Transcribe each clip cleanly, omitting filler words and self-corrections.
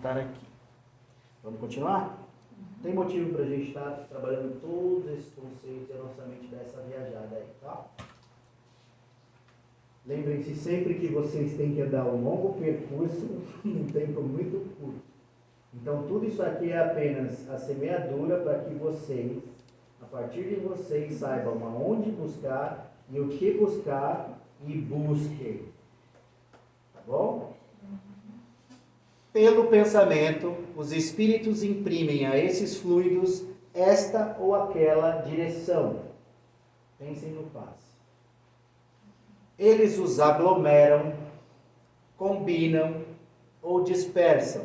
estar aqui. Vamos continuar? Tem motivo para a gente estar trabalhando todos esses conceitos e a nossa mente dessa viajada aí, tá? Lembrem-se sempre que vocês têm que andar um longo percurso num tempo muito curto. Então, tudo isso aqui é apenas a semeadura para que vocês, a partir de vocês, saibam aonde buscar e o que buscar e busquem. Tá bom? Pelo pensamento, os espíritos imprimem a esses fluidos esta ou aquela direção. Pensem no passe. Eles os aglomeram, combinam ou dispersam,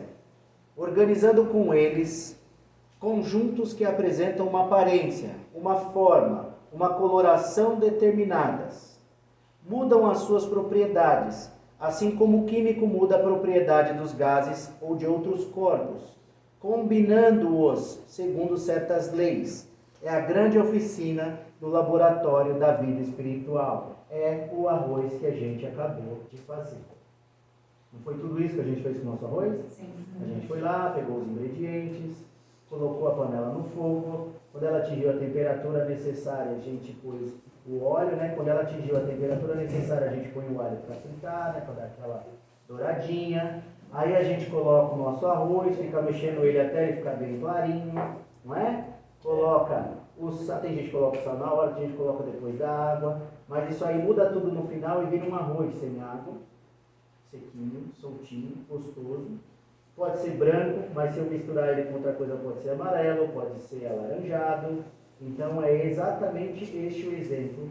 organizando com eles conjuntos que apresentam uma aparência, uma forma, uma coloração determinadas. Mudam as suas propriedades, assim como o químico muda a propriedade dos gases ou de outros corpos, combinando-os segundo certas leis. É a grande oficina do laboratório da vida espiritual. É o arroz que a gente acabou de fazer. Não foi tudo isso que a gente fez com o nosso arroz? Sim. A gente foi lá, pegou os ingredientes, colocou a panela no fogo. Quando ela atingiu a temperatura necessária, a gente pôs o óleo, né? Quando ela atingiu a temperatura necessária, a gente põe o alho para fritar, né? Para dar aquela douradinha. Aí a gente coloca o nosso arroz, fica mexendo ele até ele ficar bem clarinho, não é? Coloca tem gente que coloca o sal na hora, tem gente que coloca depois da água, mas isso aí muda tudo no final e vira um arroz sem água, sequinho, soltinho, gostoso. Pode ser branco, mas se eu misturar ele com outra coisa pode ser amarelo, pode ser alaranjado. Então é exatamente este o exemplo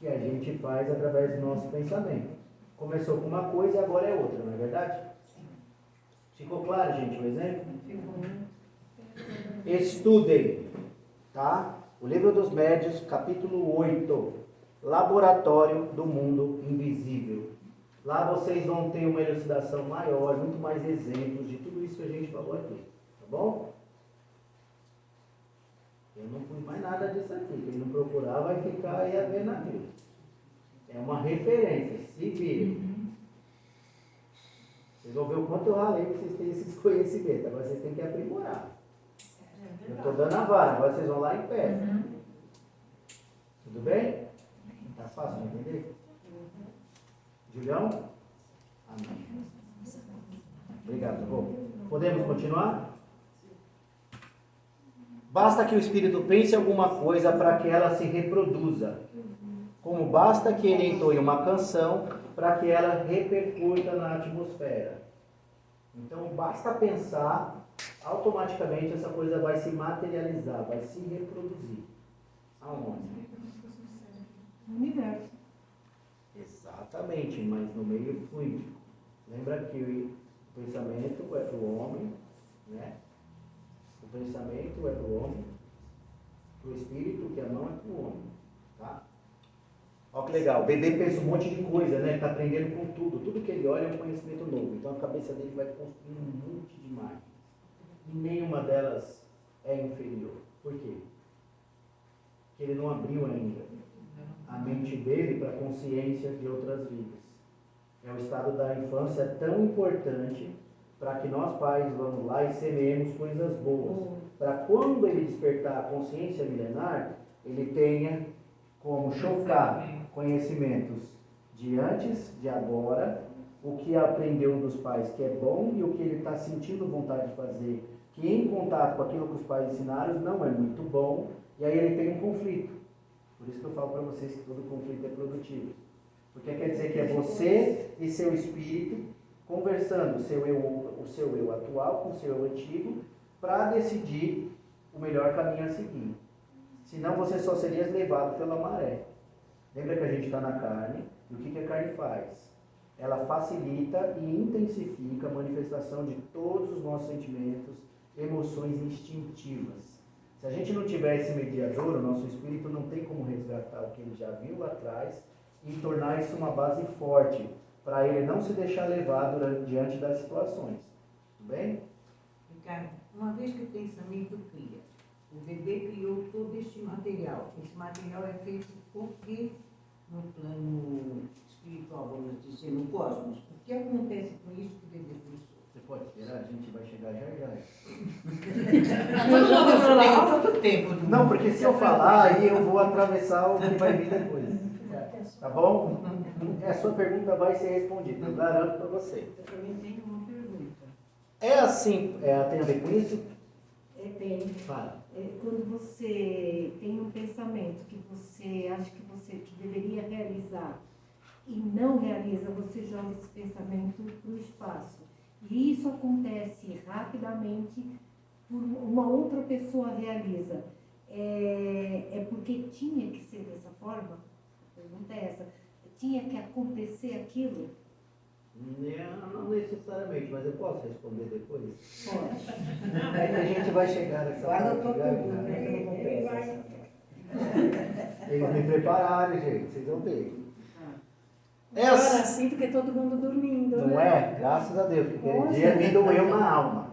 que a gente faz através do nosso pensamento. Começou com uma coisa e agora é outra, não é verdade? Sim. Ficou claro, gente, o exemplo? Ficou. Estudem, tá? O Livro dos Médiuns, capítulo 8, Laboratório do Mundo Invisível. Lá vocês vão ter uma elucidação maior, muito mais exemplos de tudo isso que a gente falou aqui, tá bom? Eu não pus mais nada disso aqui, quem não procurar vai ficar aí a ver na vida. É uma referência, se virem. Vocês vão ver o quanto eu ralei que vocês têm esses conhecimentos, agora vocês têm que aprimorar. Eu estou dando a vara, agora vocês vão lá e pegam. Tudo bem? Tá fácil de entender? Julião? Amém. Obrigado, tá bom? Podemos continuar? Basta que o espírito pense alguma coisa para que ela se reproduza. Como basta que ele entoie uma canção para que ela repercuta na atmosfera. Então, basta pensar, automaticamente essa coisa vai se materializar, vai se reproduzir. Aonde? No universo. Exatamente, mas no meio fluídico. Lembra que o pensamento é para o homem, né? O pensamento é para o homem, o espírito, que a mão é para o homem, tá? Olha que legal, o bebê pensa um monte de coisa, né? Ele está aprendendo com tudo. Tudo que ele olha é um conhecimento novo. Então a cabeça dele vai construindo um monte de máquinas. E nenhuma delas é inferior. Por quê? Porque ele não abriu ainda a mente dele para a consciência de outras vidas. É o estado da infância tão importante para que nós pais vamos lá e semeemos coisas boas. Para quando ele despertar a consciência milenar, ele tenha como chocar conhecimentos de antes, de agora, o que aprendeu dos pais que é bom e o que ele está sentindo vontade de fazer, que em contato com aquilo que os pais ensinaram não é muito bom, e aí ele tem um conflito. Por isso que eu falo para vocês que todo conflito é produtivo. Porque quer dizer que é você e seu espírito conversando, o seu eu atual com o seu eu antigo, para decidir o melhor caminho a seguir. Senão você só seria levado pela maré. Lembra que a gente está na carne, e o que a carne faz? Ela facilita e intensifica a manifestação de todos os nossos sentimentos, emoções instintivas. Se a gente não tiver esse mediador, o nosso espírito não tem como resgatar o que ele já viu lá atrás e tornar isso uma base forte, para ele não se deixar levar diante das situações. Tudo bem? Ricardo, uma vez que o pensamento cria, o bebê criou todo este material. Esse material é feito por quê? No plano espiritual, vamos dizer, no cosmos. O que acontece com isso que o bebê pensou? a gente vai chegar já. Quanto tempo? Não, porque se eu falar, aí eu vou atravessar o que vai vir depois. Tá bom? A sua pergunta vai ser respondida, eu garanto para você. Eu também tenho uma pergunta. É assim, tem a ver com isso? Tem. Fala. Quando você tem um pensamento que você acha que deveria realizar e não realiza, você joga esse pensamento para o espaço. E isso acontece rapidamente, uma outra pessoa realiza. É porque tinha que ser dessa forma? A pergunta é essa. Tinha que acontecer aquilo? Não necessariamente, mas eu posso responder depois? Pode. Aí a gente vai chegar nessa Guarda a parte. tua já, pergunta, já. né, que eu não confesso. Eles me prepararam, gente, vocês vão ver. Agora assim, porque todo mundo dormindo, Não né? é? Graças a Deus, porque aquele Poxa. dia me doeu na alma.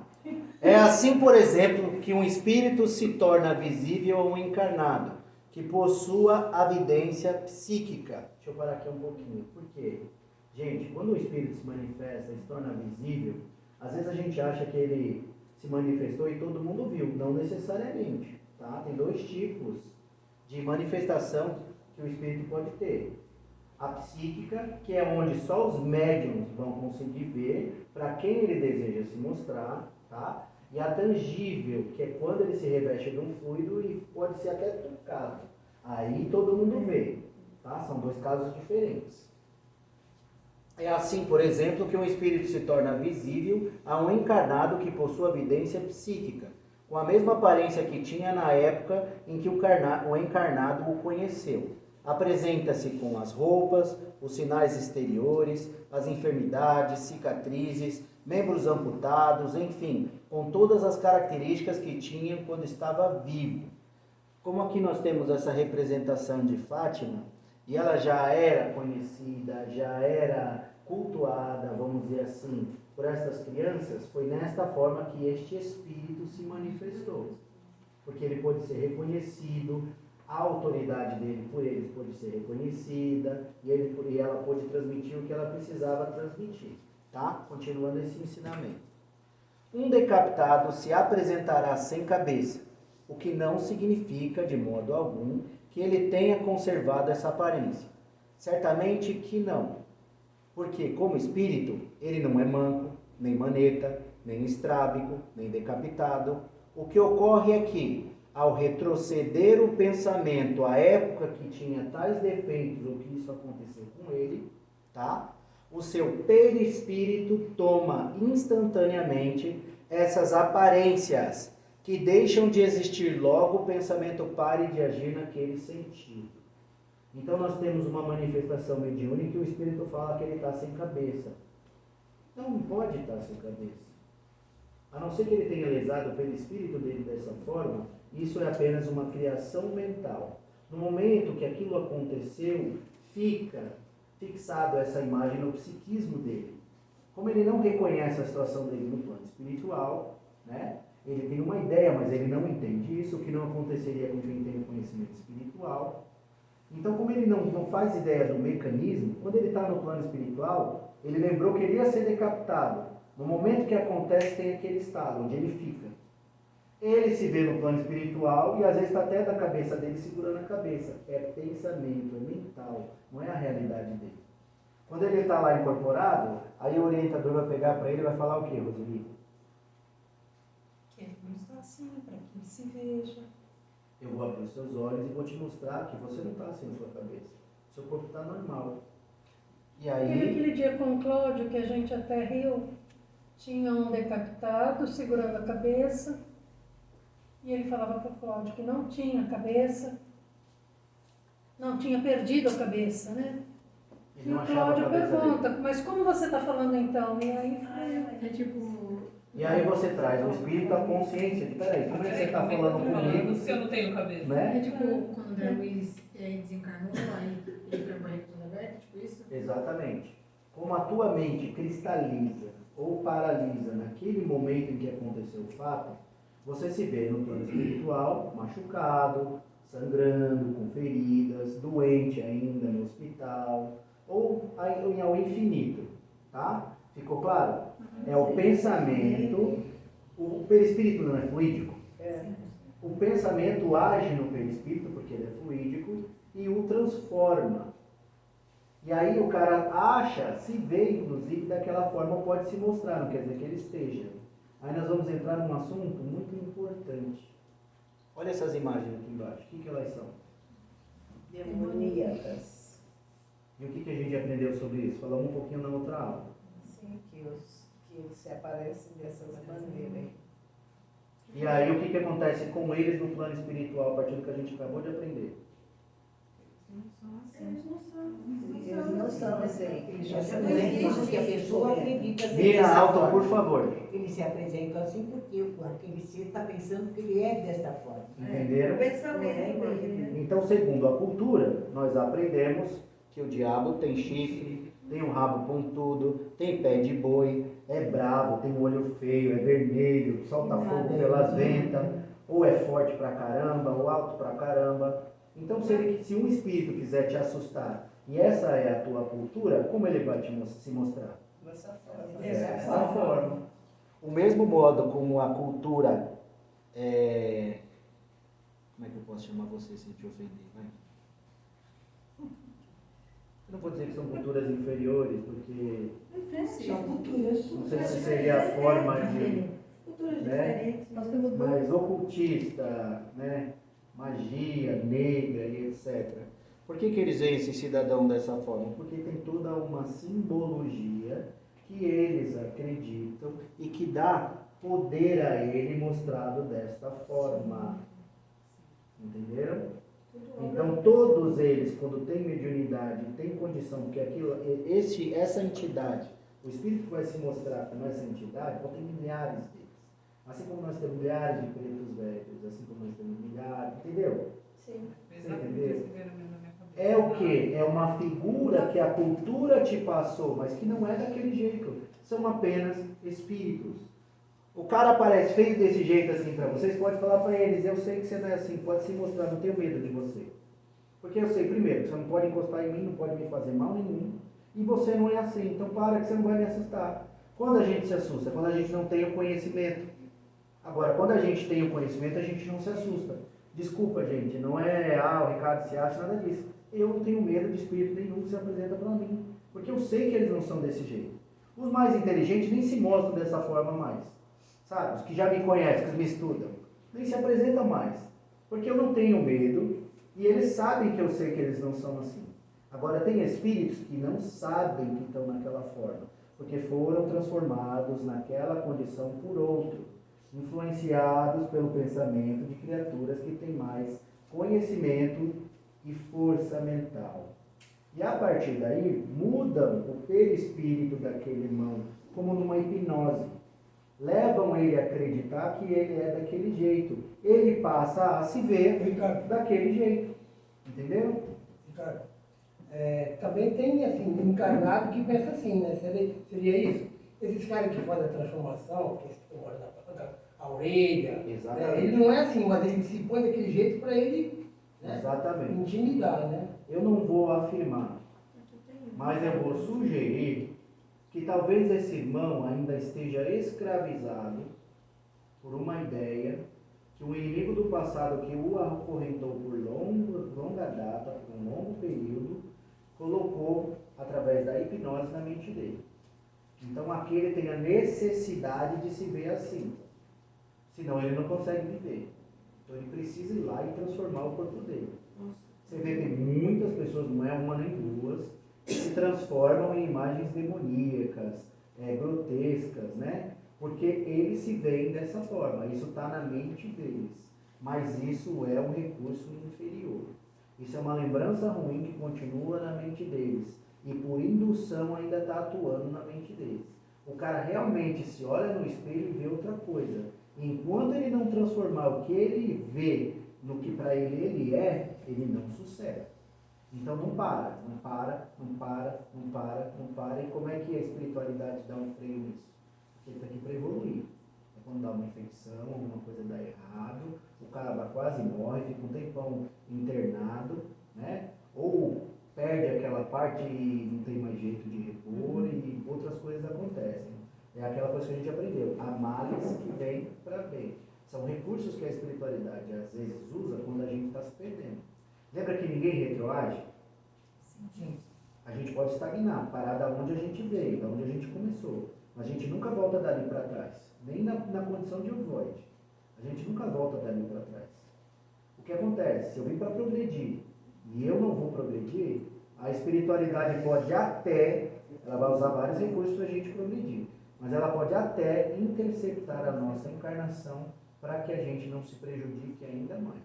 É assim, por exemplo, que um espírito se torna visível a um encarnado, que possua a vidência psíquica. Deixa eu parar aqui um pouquinho. Por quê? Gente, quando o espírito se manifesta e se torna visível, às vezes a gente acha que ele se manifestou e todo mundo viu. Não necessariamente. Tá? Tem dois tipos de manifestação que o espírito pode ter. A psíquica, que é onde só os médiums vão conseguir ver para quem ele deseja se mostrar, tá? E a tangível, que é quando ele se reveste de um fluido e pode ser até tocado. Aí todo mundo vê, tá? São dois casos diferentes. É assim, por exemplo, que um espírito se torna visível a um encarnado que possua vidência psíquica, com a mesma aparência que tinha na época em que o encarnado o conheceu. Apresenta-se com as roupas, os sinais exteriores, as enfermidades, cicatrizes, membros amputados, enfim, com todas as características que tinha quando estava vivo. Como aqui nós temos essa representação de Fátima, e ela já era conhecida, já era cultuada, vamos dizer assim, por estas crianças, foi nesta forma que este espírito se manifestou. Porque ele pôde ser reconhecido, a autoridade dele por eles pôde ser reconhecida, e ela pôde transmitir o que ela precisava transmitir. Tá? Continuando esse ensinamento. Um decapitado se apresentará sem cabeça, o que não significa, de modo algum, que ele tenha conservado essa aparência. Certamente que não. Porque, como espírito, ele não é manco, nem maneta, nem estrábico, nem decapitado. O que ocorre é que, ao retroceder o pensamento à época que tinha tais defeitos, ou que isso aconteceu com ele, tá? O seu perispírito toma instantaneamente essas aparências, que deixam de existir logo, o pensamento pare de agir naquele sentido. Então nós temos uma manifestação mediúnica que o espírito fala que ele está sem cabeça. Não pode estar sem cabeça. A não ser que ele tenha lesado o perispírito dele dessa forma, isso é apenas uma criação mental. No momento que aquilo aconteceu, fica fixado essa imagem no psiquismo dele. Como ele não reconhece a situação dele no plano espiritual, né? Ele tem uma ideia, mas ele não entende isso, o que não aconteceria com quem tem o conhecimento espiritual. Então, como ele não faz ideia do mecanismo, quando ele está no plano espiritual, ele lembrou que ele ia ser decapitado. No momento que acontece, tem aquele estado onde ele fica. Ele se vê no plano espiritual e às vezes está até da cabeça dele segurando a cabeça. É pensamento, é mental, não é a realidade dele. Quando ele está lá incorporado, aí o orientador vai pegar para ele e vai falar o quê, Roseli? Que ele não está assim, para que ele se veja. Eu vou abrir os seus olhos e vou te mostrar que você não está assim na sua cabeça. Seu corpo está normal. E Teve aí... aquele dia com o Cláudio que a gente até riu. Tinha um decapitado segurando a cabeça. E ele falava para o Cláudio que não tinha cabeça. Não tinha perdido a cabeça, né? Ele E não o achava a Cláudio cabeça pergunta, dele. mas como você está falando então? E aí É tipo... E aí você traz o espírito, a consciência de, peraí, como é que você está falando comigo? Se eu não tenho cabeça. Né? É tipo quando o André Luiz desencarnou, aí ele fica com a barriga toda aberta, tipo isso? Exatamente. Como a tua mente cristaliza ou paralisa naquele momento em que aconteceu o fato, você se vê no plano espiritual, machucado, sangrando, com feridas, doente ainda no hospital, ou ao infinito, tá? Ficou claro? É o pensamento, o perispírito não é fluídico? O pensamento age no perispírito, porque ele é fluídico, e o transforma. E aí o cara acha, se vê inclusive daquela forma, pode se mostrar, não quer dizer que ele esteja. Aí nós vamos entrar num assunto muito importante. Olha essas imagens aqui embaixo, o que elas são? Demoníacas. E o que a gente aprendeu sobre isso? Falamos um pouquinho na outra aula. Sim, que eles se aparecem dessas maneiras aí. E aí o que acontece com eles no plano espiritual, a partir do que a gente acabou de aprender? Eles não são assim. Eles só se apresentam porque a pessoa acredita ser Mira dessa alto, forma. por favor. Eles se apresentam assim porque aquele ser está pensando que ele é desta forma. Entenderam? É. Então, segundo a cultura, nós aprendemos que o diabo tem chifre, tem um rabo pontudo, tem pé de boi, é bravo, tem um olho feio, é vermelho, solta fogo pelas ventas, ou é forte pra caramba, ou alto pra caramba. Então, se um espírito quiser te assustar, e essa é a tua cultura, como ele vai se mostrar? Dessa forma. O mesmo modo como a cultura como é que eu posso chamar você sem te ofender? Vai. Eu não vou dizer que são culturas inferiores, porque São culturas. não sei se seria a forma de... Culturas né? diferentes. Mas ocultista, né? Magia negra e etc. Por que eles veem esse cidadão dessa forma? Porque tem toda uma simbologia que eles acreditam e que dá poder a ele mostrado desta forma. Entenderam? Então todos eles, quando tem mediunidade, tem condição, porque essa entidade, o espírito que vai se mostrar como essa entidade, tem milhares deles. Assim como nós temos milhares de pretos velhos, assim como nós temos milhares, entendeu? Sim. Você entendeu? É o que? É uma figura que a cultura te passou, mas que não é daquele jeito. São apenas espíritos. O cara aparece feio desse jeito assim para vocês, pode falar para eles, eu sei que você não é assim, pode se mostrar, não tenho medo de você. Porque eu sei, primeiro, que você não pode encostar em mim, não pode me fazer mal nenhum, e você não é assim, então para que você não vai me assustar. Quando a gente se assusta? Quando a gente não tem o conhecimento. Agora, quando a gente tem o conhecimento, a gente não se assusta. Desculpa, gente, não é, o Ricardo se acha, nada disso. Eu não tenho medo de espírito nenhum que se apresenta para mim, porque eu sei que eles não são desse jeito. Os mais inteligentes nem se mostram dessa forma mais. Sabe, os que já me conhecem, que me estudam, nem se apresentam mais. Porque eu não tenho medo e eles sabem que eu sei que eles não são assim. Agora, tem espíritos que não sabem que estão naquela forma, porque foram transformados naquela condição por outro, influenciados pelo pensamento de criaturas que têm mais conhecimento e força mental. E a partir daí, mudam o perispírito daquele irmão, como numa hipnose. Levam ele a acreditar que ele é daquele jeito. Ele passa a se ver daquele jeito. Entendeu? Ricardo, também tem assim, um encarnado que pensa assim, né? Seria isso? Esses caras que fazem a transformação, que estão a orelha, né? Ele não é assim, mas ele se põe daquele jeito para ele, né? Exatamente. Intimidar, né? Eu não vou afirmar, mas eu vou sugerir que talvez esse irmão ainda esteja escravizado por uma ideia que o inimigo do passado que o acorrentou por longa data, por um longo período, colocou através da hipnose na mente dele. Então aqui ele tem a necessidade de se ver assim, senão ele não consegue viver. Então ele precisa ir lá e transformar o corpo dele. Você vê, tem muitas pessoas, não é uma nem duas, que se transformam em imagens demoníacas, grotescas, né? Porque eles se veem dessa forma, isso está na mente deles. Mas isso é um recurso inferior. Isso é uma lembrança ruim que continua na mente deles. E por indução ainda está atuando na mente deles. O cara realmente se olha no espelho e vê outra coisa. Enquanto ele não transformar o que ele vê no que para ele é, ele não sucede. Então não para. E como é que a espiritualidade dá um freio nisso? Porque ele está aqui para evoluir. É quando dá uma infecção, alguma coisa dá errado, o cara quase morre, fica um tempão internado, né? Ou perde perde aquela parte e não tem mais jeito de repor e outras coisas acontecem. É aquela coisa que a gente aprendeu. Há males que vêm para bem. São recursos que a espiritualidade às vezes usa quando a gente está se perdendo. Lembra que ninguém retroage? Sim. A gente pode estagnar, parar da onde a gente veio, da onde a gente começou. Mas a gente nunca volta dali para trás. Nem na condição de void. A gente nunca volta dali para trás. O que acontece? Se eu vim para progredir e eu não vou progredir, a espiritualidade pode até, ela vai usar vários recursos para a gente progredir, mas ela pode até interceptar a nossa encarnação para que a gente não se prejudique ainda mais.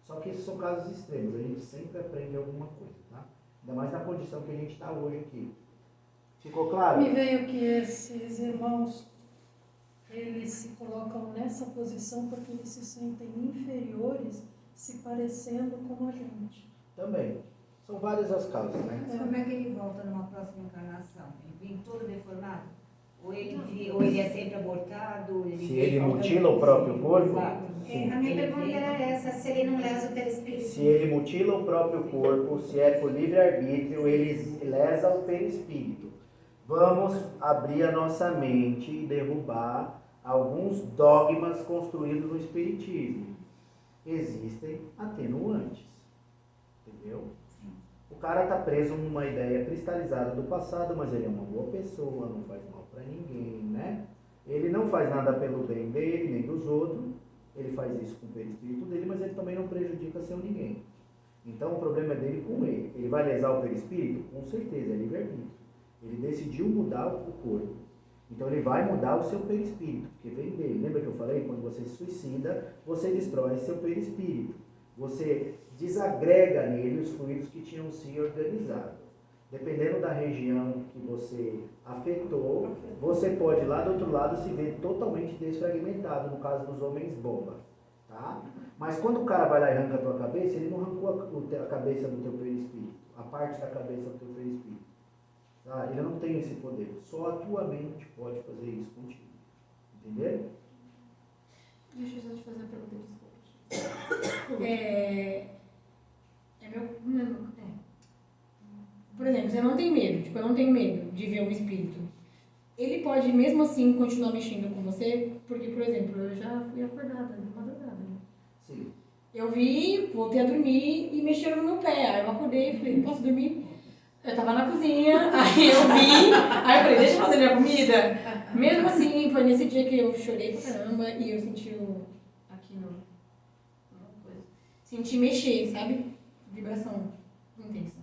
Só que esses são casos extremos, a gente sempre aprende alguma coisa, tá? Ainda mais na condição que a gente está hoje aqui. Ficou claro? Me veio que esses irmãos, eles se colocam nessa posição porque eles se sentem inferiores, se parecendo com a gente. Também. São várias as causas, né? Mas como é que ele volta numa próxima encarnação? Ele vem todo deformado? Ou ele é sempre abortado? Se ele mutila o próprio corpo? Exato. Sim. A minha pergunta era essa, se ele não lesa o perispírito. Se ele mutila o próprio corpo, se é por livre-arbítrio, ele lesa o perispírito. Vamos abrir a nossa mente e derrubar alguns dogmas construídos no Espiritismo. Existem atenuantes. Entendeu? O cara está preso numa ideia cristalizada do passado, mas ele é uma boa pessoa, não faz mal para ninguém, né? Ele não faz nada pelo bem dele, nem dos outros. Ele faz isso com o perispírito dele, mas ele também não prejudica seu ninguém. Então o problema é dele com ele. Ele vai lesar o perispírito? Com certeza, é livre-arbítrio. Ele decidiu mudar o corpo. Então ele vai mudar o seu perispírito, porque vem dele. Lembra que eu falei? Quando você se suicida, você destrói seu perispírito. Você desagrega nele os fluidos que tinham se organizado. Dependendo da região que você afetou, você pode lá do outro lado se ver totalmente desfragmentado, no caso dos homens bomba. Tá? Mas quando o cara vai lá e arranca a tua cabeça, ele não arrancou a cabeça do teu perispírito, a parte da cabeça do teu perispírito. Tá? Ele não tem esse poder. Só a tua mente pode fazer isso contigo. Entenderam? Deixa eu só te fazer uma pergunta, desculpa. Por exemplo, você não tem medo, tipo, eu não tenho medo de ver um espírito. Ele pode, mesmo assim, continuar mexendo com você? Porque, por exemplo, eu já fui acordada de madrugada, né? Sim. Eu vi, voltei a dormir e mexeram no meu pé. Aí eu acordei e falei, posso dormir? Eu tava na cozinha, aí eu vi, aí eu falei, deixa eu fazer minha comida. Mesmo assim, foi nesse dia que eu chorei pra caramba e eu senti aqui no coisa. Senti mexer, sabe? Vibração intensa.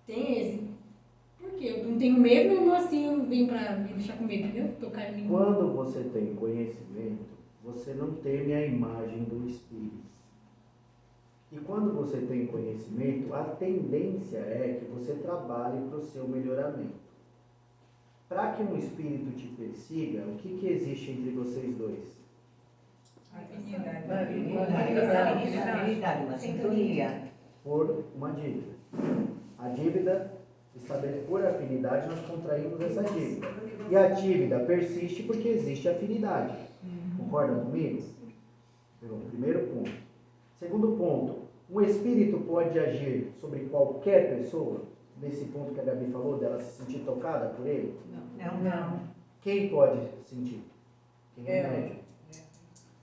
Tem esse. Por quê? Eu não tenho medo, mesmo assim eu vim pra me deixar com medo, entendeu? Tocar em mim. Quando você tem conhecimento, você não teme a imagem do espírito. E quando você tem conhecimento, a tendência é que você trabalhe para o seu melhoramento. Para que um espírito te persiga, o que existe entre vocês dois? Afinidade, uma sintonia. Por uma dívida. A dívida, por afinidade, nós contraímos essa dívida. E a dívida persiste porque existe afinidade. Concordam comigo? Primeiro ponto. Segundo ponto, um espírito pode agir sobre qualquer pessoa, nesse ponto que a Gabi falou, dela se sentir tocada por ele? Não. Quem pode sentir? Quem é médium.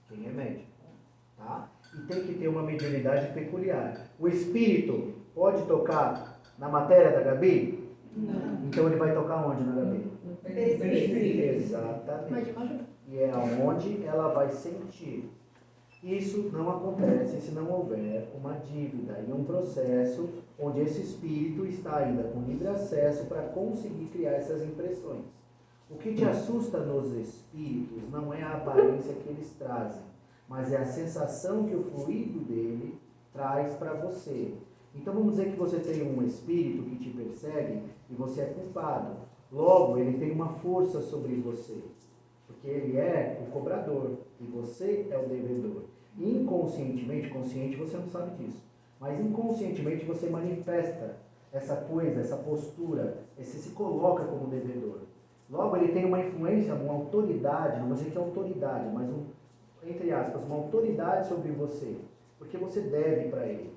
Quem é médium. Tá? E tem que ter uma mediunidade peculiar. O espírito pode tocar na matéria da Gabi? Não. Então ele vai tocar onde na Gabi? Perispírito. Exatamente. E é onde ela vai sentir. Isso não acontece se não houver uma dívida e um processo onde esse espírito está ainda com livre acesso para conseguir criar essas impressões. O que te assusta nos espíritos não é a aparência que eles trazem, mas é a sensação que o fluido dele traz para você. Então vamos dizer que você tem um espírito que te persegue e você é culpado. Logo, ele tem uma força sobre você. Porque ele é o cobrador e você é o devedor. Inconscientemente, consciente você não sabe disso, mas inconscientemente você manifesta essa coisa, essa postura, você se coloca como devedor. Logo ele tem uma influência, uma autoridade, não vou dizer que é autoridade, mas entre aspas, uma autoridade sobre você, porque você deve para ele.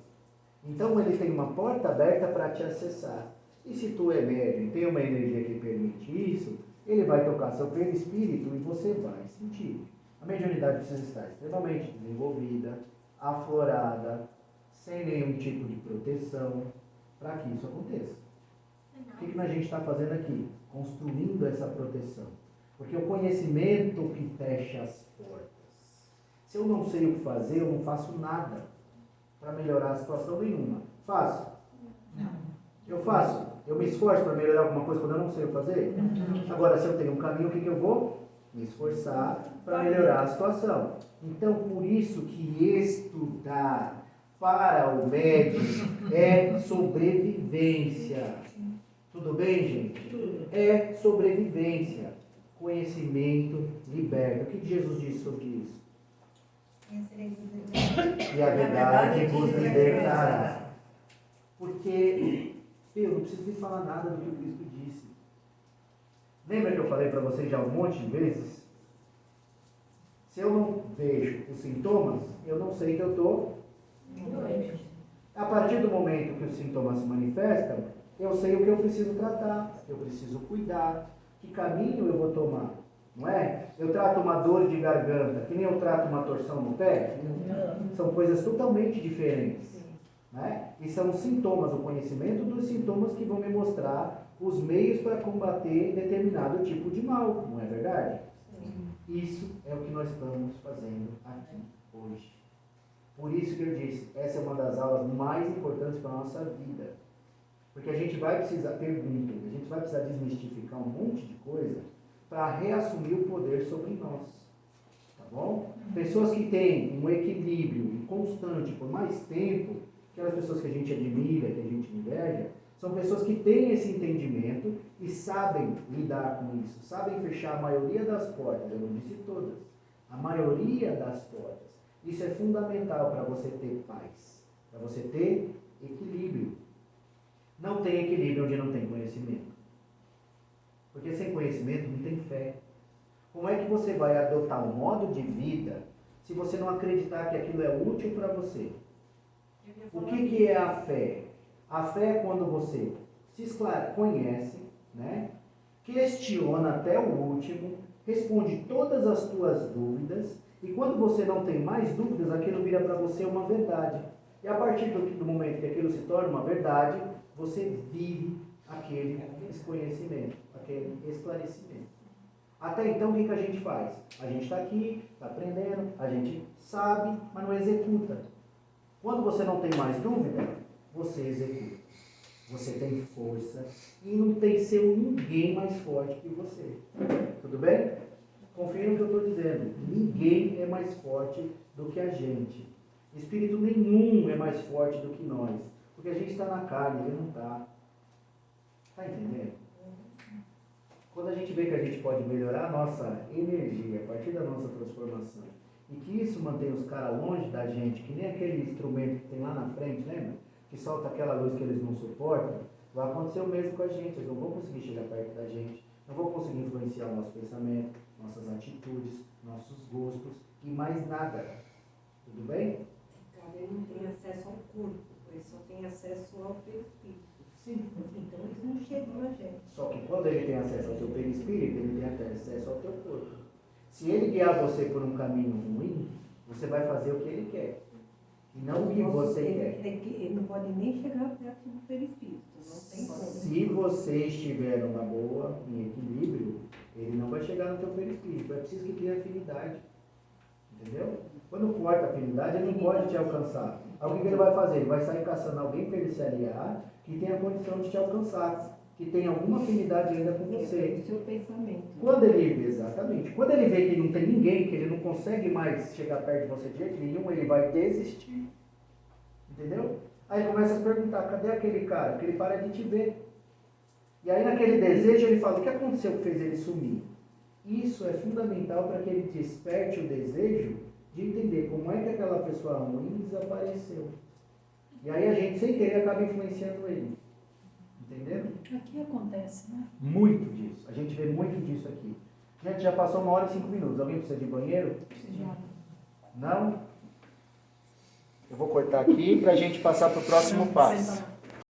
Então ele tem uma porta aberta para te acessar. E se tu é médium e tem uma energia que permite isso, ele vai tocar seu perispírito e você vai sentir. A mediunidade precisa estar extremamente desenvolvida, aflorada, sem nenhum tipo de proteção, para que isso aconteça. O que a gente está fazendo aqui? Construindo essa proteção. Porque o conhecimento que fecha as portas. Se eu não sei o que fazer, eu não faço nada para melhorar a situação nenhuma. Faço? Não. Eu faço? Eu me esforço para melhorar alguma coisa quando eu não sei o que fazer? Agora, se eu tenho um caminho, o que eu vou? Me esforçar para melhorar a situação. Então, por isso que estudar para o médium é sobrevivência. Tudo bem, gente? É sobrevivência. Conhecimento liberta. O que Jesus disse sobre isso? E a verdade vos libertará. Porque eu não preciso nem falar nada do que o Cristo disse. Lembra que eu falei para vocês já um monte de vezes? Se eu não vejo os sintomas, eu não sei que eu estou doente. A partir do momento que os sintomas se manifestam, eu sei o que eu preciso tratar, eu preciso cuidar, que caminho eu vou tomar, não é? Eu trato uma dor de garganta, que nem eu trato uma torção no pé, são coisas totalmente diferentes, né? E são os sintomas, o conhecimento dos sintomas que vão me mostrar os meios para combater determinado tipo de mal, não é verdade? Isso é o que nós estamos fazendo aqui hoje. Por isso que eu disse, essa é uma das aulas mais importantes para a nossa vida. Porque a gente vai precisar, a gente vai precisar desmistificar um monte de coisa para reassumir o poder sobre nós. Tá bom? Pessoas que têm um equilíbrio constante por mais tempo, aquelas pessoas que a gente admira, que a gente inveja, são pessoas que têm esse entendimento e sabem lidar com isso, sabem fechar a maioria das portas, eu não disse todas, a maioria das portas. Isso é fundamental para você ter paz, para você ter equilíbrio. Não tem equilíbrio onde não tem conhecimento. Porque sem conhecimento não tem fé. Como é que você vai adotar um modo de vida se você não acreditar que aquilo é útil para você? O que é a fé? A fé é quando você se conhece, né? Questiona até o último, responde todas as tuas dúvidas, e quando você não tem mais dúvidas, aquilo vira para você uma verdade. E a partir do momento que aquilo se torna uma verdade, você vive aquele conhecimento, aquele esclarecimento. Até então, o que a gente faz? A gente está aqui, está aprendendo, a gente sabe, mas não executa. Quando você não tem mais dúvida, você executa. Você tem força e não tem seu ninguém mais forte que você. Tudo bem? Confia no que eu estou dizendo. Ninguém é mais forte do que a gente. Espírito nenhum é mais forte do que nós. Porque a gente está na carne, ele não está. Está entendendo? Quando a gente vê que a gente pode melhorar a nossa energia a partir da nossa transformação e que isso mantém os caras longe da gente, que nem aquele instrumento que tem lá na frente, lembra? Que solta aquela luz que eles não suportam, vai acontecer o mesmo com a gente. Eles não vão conseguir chegar perto da gente, não vão conseguir influenciar o nosso pensamento, nossas atitudes, nossos gostos e mais nada. Tudo bem? Ele não tem acesso ao corpo, ele só tem acesso ao perispírito. Sim. Então eles não chegam a gente. Só que quando ele tem acesso ao teu perispírito, ele tem até acesso ao teu corpo. Se ele guiar você por um caminho ruim, você vai fazer o que ele quer. E não o que você quer. Ele não pode nem chegar perto do perispírito. Não tem como. Se você estiver numa boa, em equilíbrio, ele não vai chegar no teu perispírito. É preciso que tenha afinidade. Entendeu? Quando corta a afinidade, ele não pode te alcançar. Aí o que ele vai fazer? Ele vai sair caçando alguém para ele se aliar, que tenha condição de te alcançar, que tenha alguma afinidade ainda com você. O seu pensamento. Quando ele, exatamente, quando ele vê que não tem ninguém, que ele não consegue mais chegar perto de você de jeito nenhum, ele vai desistir. Entendeu? Aí começa a perguntar, cadê aquele cara? Porque ele para de te ver. E aí naquele desejo ele fala, o que aconteceu que fez ele sumir? Isso é fundamental para que ele desperte o desejo de entender como é que aquela pessoa ruim desapareceu. E aí a gente, sem querer, acaba influenciando ele. Entendeu? Aqui acontece, né? Muito disso. A gente vê muito disso aqui. Gente, já passou 1 hora e 5 minutos. Alguém precisa de banheiro? Já. Não? Eu vou cortar aqui para a gente passar para o próximo passo.